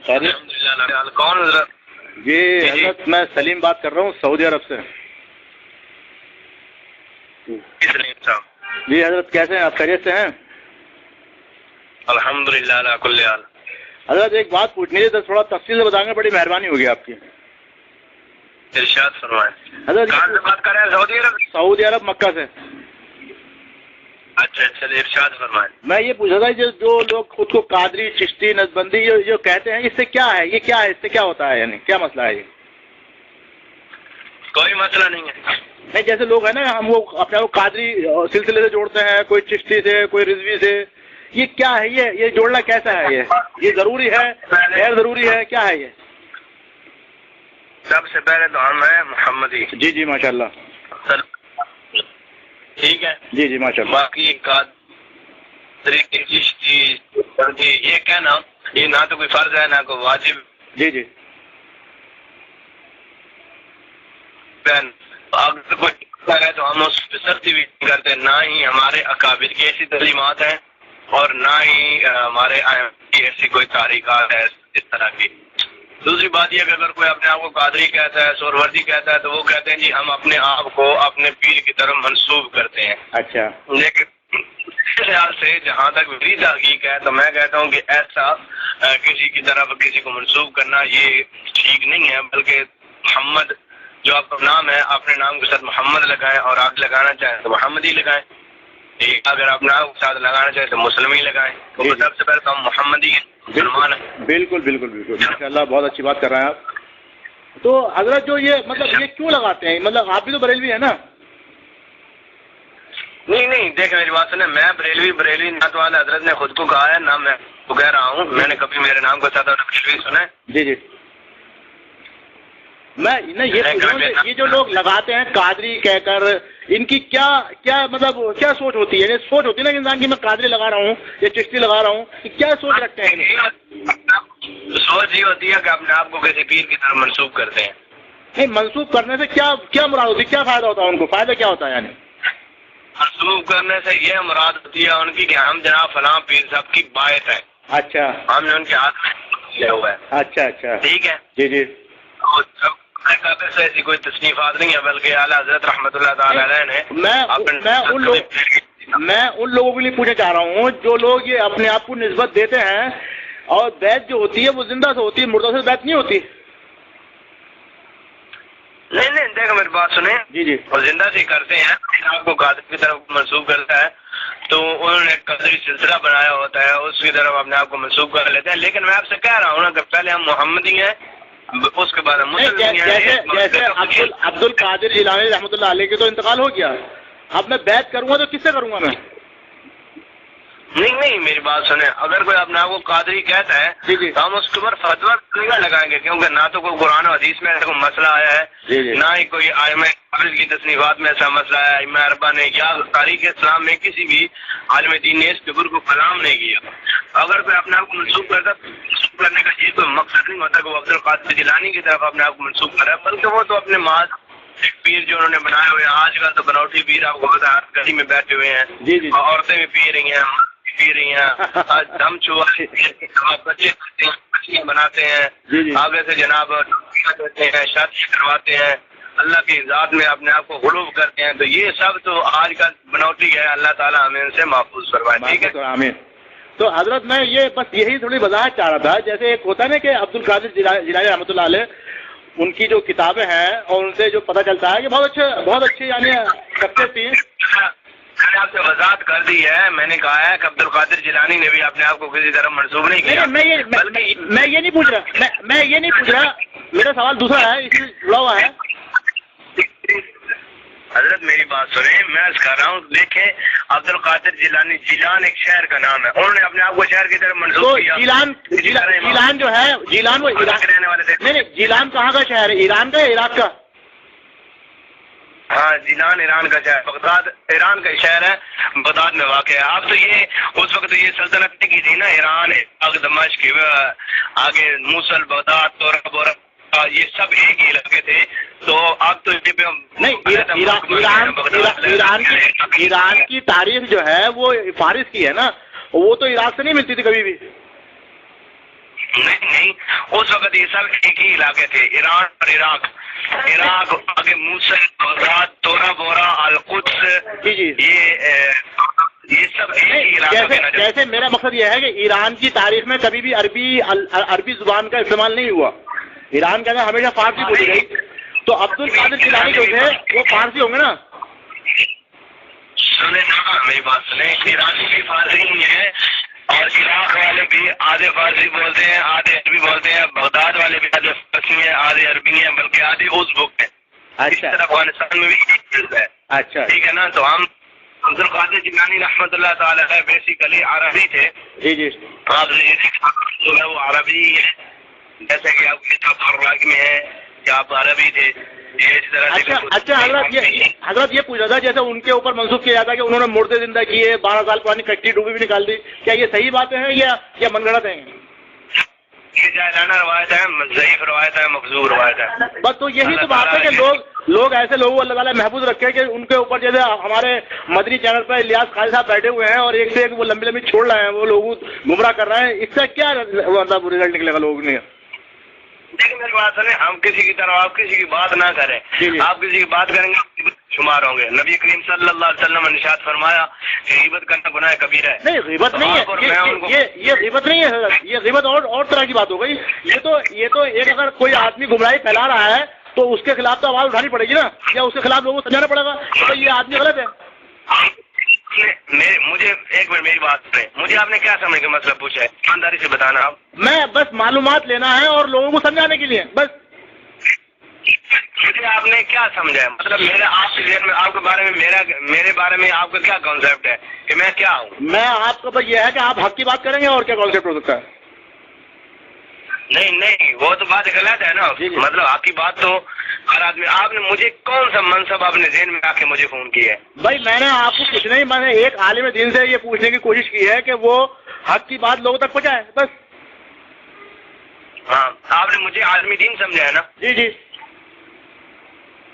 خیریت؟ الحمدللہ. کون حضرت؟ جی حضرت میں سلیم بات کر رہا ہوں سعودی عرب سے. جی حضرت کیسے ہیں آپ؟ خیریت سے ہیں؟ الحمدللہ علی کل حال. حضرت ایک بات پوچھنی ہے تو تھوڑا تفصیل سے بتائیں گے، بڑی مہربانی ہوگی آپ کی. ارشاد فرمائیں. حضرت کہاں سے بات کر رہے ہیں؟ سعودی عرب؟ سعودی عرب مکہ سے. اچھا چلیے ارشاد فرمائیں. میں یہ پوچھ رہا تھا جو لوگ خود کو قادری، چشتی، نقشبندی جو کہتے ہیں، اس سے کیا ہے؟ یہ کیا ہے؟ اس سے کیا ہوتا ہے؟ یعنی کیا مسئلہ ہے یہ؟ کوئی مسئلہ نہیں ہے. نہیں جیسے لوگ ہیں نا، ہم وہ اپنے کو قادری سلسلے سے جوڑتے ہیں، کوئی چشتی سے، کوئی رضوی سے. یہ کیا ہے؟ یہ جوڑنا کیسا ہے؟ یہ ضروری ہے، غیر ضروری ہے، کیا ہے یہ؟ سب سے پہلے تو ہم ہیں محمدی. جی جی ماشاء اللہ. ٹھیک ہے. جی جی ماشاء اللہ. باقی قادری، چشتی، یہ کہنا یہ نہ تو کوئی فرض ہے نہ کوئی واجب. جی جی. اگر کوئی ہے تو ہم اس پہ سختی بھی کرتے، نہ ہی ہمارے اکابر کی ایسی تعلیمات ہیں اور نہ ہی ہمارے ایسی کوئی تاریخات ہے اس طرح کی. دوسری بات یہ کہ اگر کوئی اپنے آپ کو قادری کہتا ہے، سہروردی کہتا ہے، تو وہ کہتے ہیں جی ہم اپنے آپ کو اپنے پیر کی طرف منسوب کرتے ہیں. اچھا. لیکن اس خیال سے جہاں تک میری تحقیق ہے تو میں کہتا ہوں کہ ایسا کسی کی طرف کسی کو منسوب کرنا یہ ٹھیک نہیں ہے، بلکہ محمد جو آپ کا نام ہے، اپنے نام کے ساتھ محمد لگائیں، اور آپ لگانا چاہیں تو محمد ہی لگائیں. اگر آپ نام کے ساتھ لگانا چاہیں تو مسلم ہی لگائیں. کیونکہ سب سے پہلے تو ہم محمد ہی مسلمان ہیں. بالکل بالکل بالکل ماشاء اللہ، بہت اچھی بات کر رہے ہیں آپ. تو حضرت جو یہ مطلب یہ کیوں لگاتے ہیں؟ مطلب آپ بھی تو بریلوی ہیں نا؟ نہیں دیکھ میری بات سنیں، میں بریلوی نعت والے حضرت نے خود کو کہا ہے، نہ میں تو کہہ رہا ہوں. میں نے کبھی میرے نام کے ساتھ بریلوی سنا ہے؟ جی جی. میں یہ جو لوگ لگاتے ہیں قادری کہہ کر، ان کی کیا مطلب کیا سوچ ہوتی ہے؟ سوچ ہوتی ہے نا انسان کی میں قادری لگا رہا ہوں یا چشتی لگا رہا ہوں، کیا سوچ رکھتے ہیں؟ سوچ یہ ہوتی ہے کہ اپنے آپ کو کسی پیر کی طرف منسوب کرتے ہیں. نہیں، منسوب کرنے سے کیا مراد ہوتی ہے؟ کیا فائدہ ہوتا ہے ان کو؟ فائدہ کیا ہوتا ہے یعنی؟ منسوب کرنے سے یہ مراد ہوتی ہے ان کی کہ ہم جناب فلاں پیر صاحب کی باعث ہیں. اچھا. ہم نے ان کے ہاتھ میں لیا ہوا ہے. اچھا اچھا. ٹھیک ہے. جی جی. سے ایسی کوئی تصنیفات نہیں ہے، بلکہ اعلیٰ حضرت رحمۃ اللہ تعالی علیہ نے میں ان لوگوں کے لیے پوچھنا چاہ رہا ہوں جو لوگ یہ اپنے آپ کو نسبت دیتے ہیں، اور بیعت جو ہوتی ہے وہ زندہ سے ہوتی ہے، مردہ سے بیعت نہیں ہوتی. نہیں دیکھو میری بات سنیں. جی جی. وہ زندہ سے کرتے ہیں، آپ کو قادر کی طرف منسوب کرتا ہے تو انہوں نے قادری سلسلہ بنایا ہوتا ہے، اس کی طرف اپنے آپ کو منسوب کر لیتے ہیں. لیکن میں آپ سے کہہ رہا ہوں نا کہ پہلے ہم محمدی ہیں، اس کے بعد جیسے عبد القادر جیلانی رحمۃ اللہ علیہ کے تو انتقال ہو گیا، اب میں بیعت کروں گا تو کس سے کروں گا میں؟ نہیں میری بات سنیں، اگر کوئی اپنے آپ کو قادری کہتا ہے تو ہم اس کے اوپر فتویٰ نہیں لگائیں گے، کیونکہ نہ تو کوئی قرآن و حدیث میں ایسا کوئی مسئلہ آیا ہے، نہ ہی کوئی ائمہ کی تصنیفات میں ایسا مسئلہ آیا ہے، ائمہ اربعہ نے یا تاریخ اسلام میں کسی بھی عالم دین نے اس پیپر کو کلام نہیں کیا. اگر کوئی اپنے آپ کو منسوب کرتا ہے، منسوب کرنے کا یہ کوئی مقصد نہیں ہوتا کہ وہ عبد القادر جیلانی کی طرف اپنے آپ کو منسوب کرے، بلکہ وہ تو اپنے ماض ایک پیر جو انہوں نے بنائے ہوئے ہیں. آج کل تو بنوٹی پیر آپ کو پتا ہے گلی میں بیٹھے ہوئے ہیں، عورتیں بھی پی رہی ہیں، پی رہی ہیں، دم چوا بچے بناتے ہیں، آگے سے جناب دیتے ہیں، شادی کرواتے ہیں، اللہ کی ذات میں اپنے آپ کو غلوب کرتے ہیں. تو یہ سب تو آج کل بنوٹی ہے. اللہ تعالیٰ ہمیں ان سے محفوظ فرمائے. ٹھیک ہے آمین. تو حضرت میں یہ بس یہی تھوڑی وضاحت چاہ رہا تھا، جیسے ایک ہوتا ہے نا کہ عبد القادر جیلانی رحمۃ اللہ علیہ، ان کی جو کتابیں ہیں اور ان سے جو پتہ چلتا ہے کہ بہت اچھے یعنی کرتے تھے. میں نے آپ سے وضاحت کر دی ہے، میں نے کہا ہے کہ عبد القادر جیلانی نے بھی اپنے آپ کو کسی طرح منسوب نہیں کیا. میں یہ نہیں پوچھ رہا، میرا سوال دوسرا ہے، اس سے جڑا ہوا ہے. حضرت میری بات سنیں، میں عرض کر رہا ہوں، دیکھیں عبد القادر جیلانی، جیلان ایک شہر کا نام ہے، انہوں نے اپنے آپ کو شہر کی طرف منسوب کیا. جیلان جو ہے، جیلان وہ رہنے والے تھے. نہیں، جیلان کہاں کا شہر ہے؟ ایران کا یا عراق کا؟ ہاں جیلان ایران کا شہر، بغداد ایران کا شہر ہے، بغداد میں واقع ہے. آپ تو یہ اس وقت یہ سلطنت کی تھی نا، ایران، دمشق، آگے موصل، بغداد، بورا، یہ سب ایک ہی علاقے تھے. تو اب تو نہیں، ایران کی تاریخ جو ہے وہ فارس کی ہے نا، وہ تو عراق سے نہیں ملتی تھی کبھی بھی. نہیں اس وقت یہ سب ایک ہی علاقے تھے، ایران اور عراق آگے موصل، بغداد، تورا بورا، القدس، یہ سب ایک ہی علاقے تھے۔ جیسے میرا مقصد یہ ہے کہ ایران کی تاریخ میں کبھی بھی عربی زبان کا استعمال نہیں ہوا، ایران کے اندر ہمیشہ فارسی بولی گئی، تو عبد القادر جیلانی جو تھے وہ فارسی ہوں گے نا؟ سنیں نا میری بات سنیں، ایرانی بھی فارسی ہی ہے اور عراق والے بھی آدھے فارسی بولتے ہیں، آدھے عربی بولتے ہیں، بغداد والے بھی آدھے فارسی ہیں، آدھے عربی ہیں، بلکہ آدھے ازبک ہیں۔ اس طرح افغانستان میں بھی چیز ہے، اچھا ٹھیک ہے نا؟ تو ہم عبد القادر جیلانی رحمۃ اللہ تعالی ہے بیسیکلی عربی تھے۔ جی آپ نے یہ دیکھا جو ہے وہ عربی ہی ہے، جیسے کہ آپ کتاب الراغ میں ہے کہ آپ عربی تھے۔ اچھا حضرت یہ پوچھ رہا تھا، جیسے ان کے اوپر منسوخ کیا جاتا ہے کہ انہوں نے مردے زندہ کیے، 12 سال پرانی کٹی ڈوبی بھی نکال دی، کیا یہ صحیح باتیں ہیں یا من گھڑت ہیں؟ یہ جاہلانہ روایت ہے، ضعیف روایت ہے، مفضوح روایت ہے۔ بس تو یہی تو بات ہے کہ لوگ ایسے لوگوں کو اللہ تعالیٰ محفوظ رکھے کہ ان کے اوپر جیسے ہمارے مدنی چینل پر الیاس خالد صاحب بیٹھے ہوئے ہیں اور ایک سے ایک وہ لمبی چھوڑ رہے ہیں، وہ لوگوں گمراہ کر رہے ہیں، اس سے کیا مطلب رزلٹ نکلے گا لوگوں نے؟ دیکھیں میری بات سنیں، ہم کسی کی طرف آپ کسی کی بات نہ کریں، آپ کسی کی بات کریں گے شمار ہوں گے۔ نبی کریم صلی اللہ علیہ وسلم نے ارشاد فرمایا کہ غیبت کرنا گناہ کبیرہ ہے۔ نہیں غیبت نہیں ہے، یہ غیبت نہیں ہے، یہ غیبت اور طرح کی بات ہو گئی۔ یہ تو ایک اگر کوئی آدمی گمراہی پھیلا رہا ہے تو اس کے خلاف تو آواز اٹھانی پڑے گی نا، یا اس کے خلاف لوگوں کو سمجھانا پڑے گا کہ یہ آدمی غلط ہے۔ مجھے ایک منٹ میری بات سنیں، مجھے آپ نے کیا سمجھ کے مسئلہ پوچھا ہے، ایمانداری سے بتانا۔ آپ میں بس معلومات لینا ہے اور لوگوں کو سمجھانے کے لیے بس۔ مجھے آپ نے کیا سمجھا ہے، مطلب میرا آپ کے ذہن میں آپ کے بارے میں میرے بارے میں آپ کا کیا کانسیپٹ ہے کہ میں کیا ہوں؟ میں آپ کا بس یہ ہے کہ آپ حق کی بات کریں گے، اور کیا کانسیپٹ ہو سکتا ہے؟ نہیں وہ تو بات غلط ہے نا، مطلب آپ کی بات تو ہر آدمی۔ آپ نے مجھے کون سا منصب اپنے ذہن میں آ کے مجھے فون کیا ہے؟ بھائی میں نے آپ کو کچھ نہیں، میں نے ایک عالم دین سے یہ پوچھنے کی کوشش کی ہے کہ وہ حق کی بات لوگوں تک پہنچائے بس۔ ہاں آپ نے مجھے عالم دین سمجھا ہے نا؟ جی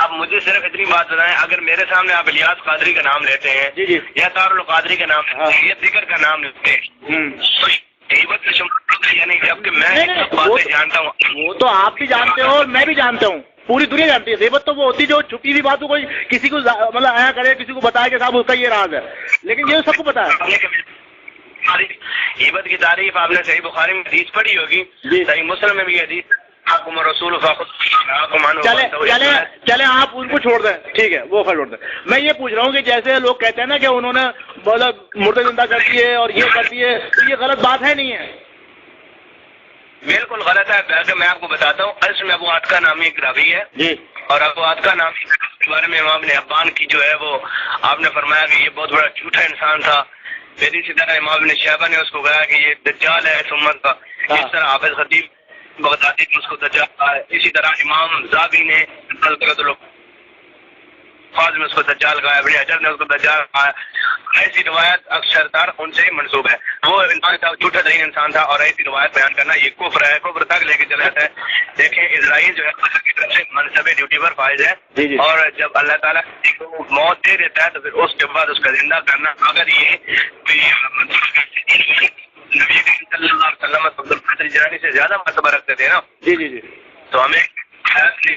اب مجھے صرف اتنی بات بتائیں، اگر میرے سامنے آپ الیاس قادری کا نام لیتے ہیں یا طاہر القادری کا نام لیتے ہیں یا دیگر کا نام لیتے ہیں تو غیبت میں شمار یعنی جبکہ میں باتیں جانتا ہوں، وہ تو آپ بھی جانتے ہو اور میں بھی جانتا ہوں، پوری دنیا جانتی ہے۔ غیبت تو وہ ہوتی جو چھپی ہوئی باتوں کو کسی کو مطلب آیا کرے، کسی کو بتایا کہ صاحب اس کا یہ راز ہے، لیکن یہ سب کو پتا ہے۔ غیبت کی تعریف آپ نے صحیح بخاری میں حدیث پڑھی ہوگی، صحیح مسلم میں بھی حدیث حکم رسول چلے آپ ان کو چھوڑ دیں، ٹھیک ہے وہ چھوڑ دیں۔ میں یہ پوچھ رہا ہوں کہ جیسے لوگ کہتے ہیں نا کہ انہوں نے مطلب مردے زندہ کر دیے اور یہ کر دیے، تو یہ غلط بات ہے نہیں ہے؟ بالکل غلط ہے۔ اگر میں آپ کو بتاتا ہوں، اصل میں ابو عتقہ نامی ایک راوی ہے اور ابو عتقہ نامی کے بارے میں امام ابن حبان کی جو ہے وہ آپ نے فرمایا کہ یہ بہت بڑا جھوٹا انسان تھا۔ پھر اسی طرح امام ابن شیبہ نے اس کو کہا کہ یہ دجال ہے اس امت کا، اس طرح حافظ خطیب بغدادی نے اس کو دجال کہا ہے، اسی طرح امام زابی نے فاض میں اس کو دجال کہا ہے، ابن حجر نے اس کو دجال کہا ہے۔ ایسی روایت اکثر تر ان سے منسوب ہے، وہ انسان تھا جھوٹا ترین انسان تھا، اور ایسی روایت بیان کرنا یہ کفر ہے، کفر تک لے کے چلا جاتا ہے۔ دیکھیں اسرائیل جو ہے اللہ کی طرف سے منصب ڈیوٹی پر فائز ہے، اور جب اللہ تعالیٰ کسی کو موت دے دیتا ہے تو پھر اس کے بعد اس کا زندہ کرنا، اگر یہ نبی صلی اللہ علیہ وسلم عبد القادر جیلانی سے زیادہ مرتبہ رکھتے تھے نا، تو ہمیں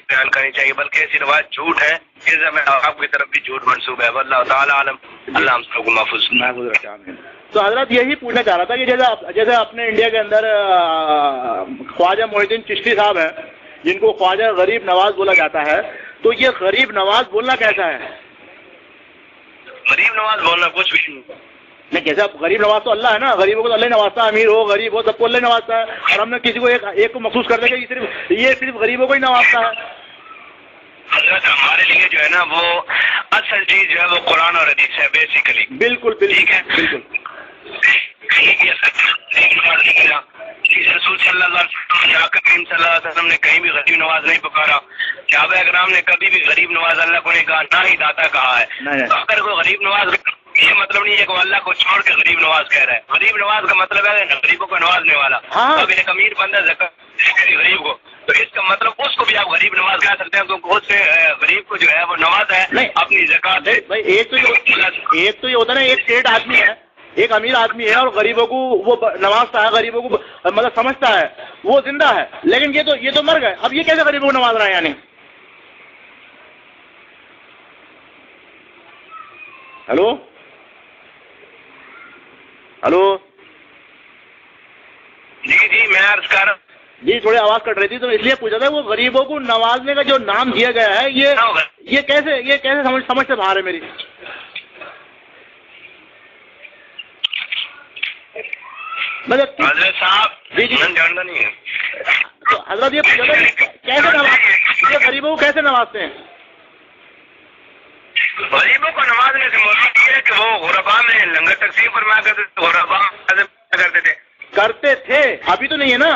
بیان کرنی چاہیے، بلکہ ایسی روایت جھوٹ ہے، اس میں آپ کی طرف بھی جھوٹ منسوب ہے۔ واللہ تعالیٰ عالم، اللہ ہم سب کو محفوظ رکھے۔ تو حضرت یہی پوچھنا چاہ رہا تھا کہ جیسے اپنے انڈیا کے اندر خواجہ محی الدین چشتی صاحب ہیں جن کو خواجہ غریب نواز بولا جاتا ہے، تو یہ غریب نواز بولنا کیسا ہے؟ غریب نواز بولنا کچھ بھی نہیں، کیسے غریب نواز تو اللہ ہے نا، غریبوں کو تو اللہ نوازتا ہے، امیر ہو غریب ہو سب کو اللہ نوازتا ہے، اور ہم نے کسی کو ایک کو مخصوص کر دیا کہ یہ صرف غریبوں کو ہی نوازتا ہے۔ حضرت ہمارے لیے جو ہے نا وہ اصل چیز جو ہے وہ قرآن اور حدیث ہے بیسیکلی۔ بالکل ٹھیک ہے، بالکل۔ رسول صلی اللہ علیہ وسلم صلی اللہ علیہ وسلم نے کہیں بھی غریب نواز نہیں پکارا، صحابہ اکرام نے کبھی بھی غریب نواز اللہ کو نہیں کہا، نہ ہی داتا کہا ہے۔ اگر کوئی غریب نواز یہ مطلب نہیں ہے کہ وہ اللہ کو چھوڑ کے غریب نواز کہہ رہا ہے، غریب نواز کا مطلب ہے غریبوں کو نوازنے والا۔ اب ایک امیر بندہ زکات غریب کو، تو اس کا مطلب اس کو بھی آپ غریب نواز کہہ سکتے ہیں، کیونکہ اس سے غریب کو جو ہے وہ نواز ہے اپنی زکات۔ ایک تو یہ ہوتا ہے نا، ایک سیٹ آدمی ہے، ایک امیر آدمی ہے اور غریبوں کو وہ نوازتا ہے، غریبوں کو مطلب سمجھتا ہے، وہ زندہ ہے، لیکن یہ تو مر گئے، اب یہ کیسے غریبوں کو نواز رہا ہے؟ یعنی ہلو ہلو جی میں عرض کر رہا ہوں جی، تھوڑی آواز کٹ رہی تھی تو اس لیے پوچھا تھا، وہ غریبوں کو نوازنے کا جو نام دیا گیا ہے یہ کیسے سمجھ سے باہر ہے میری؟ حضرت صاحب جی میں جانتا نہیں ہے تو حضرت یہ پوچھا تھا کیسے نوازتے، یہ غریبوں کو کیسے نوازتے ہیں؟ غریبوں کو نوازنے سے مراد یہ ہے کہ وہ غربا میں لنگر تقسیم فرمایا کرتے تھے، غربا کرتے تھے. کرتے تھے، ابھی تو نہیں ہے نا.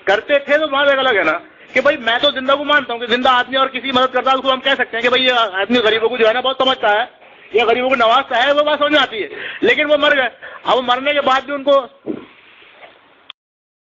کرتے تھے تو وہاں ایک الگ ہے نا کہ بھائی میں تو زندہ کو مانتا ہوں کہ زندہ آدمی اور کسی مدد کرتا ہے اس کو ہم کہہ سکتے ہیں کہ بھائی یہ آدمی غریبوں کو جو ہے نا بہت سمجھتا ہے، یہ غریبوں کو نوازتا ہے، وہ بات سمجھ میں آتی ہے. لیکن وہ مر گئے، اب مرنے کے بعد بھی ان کو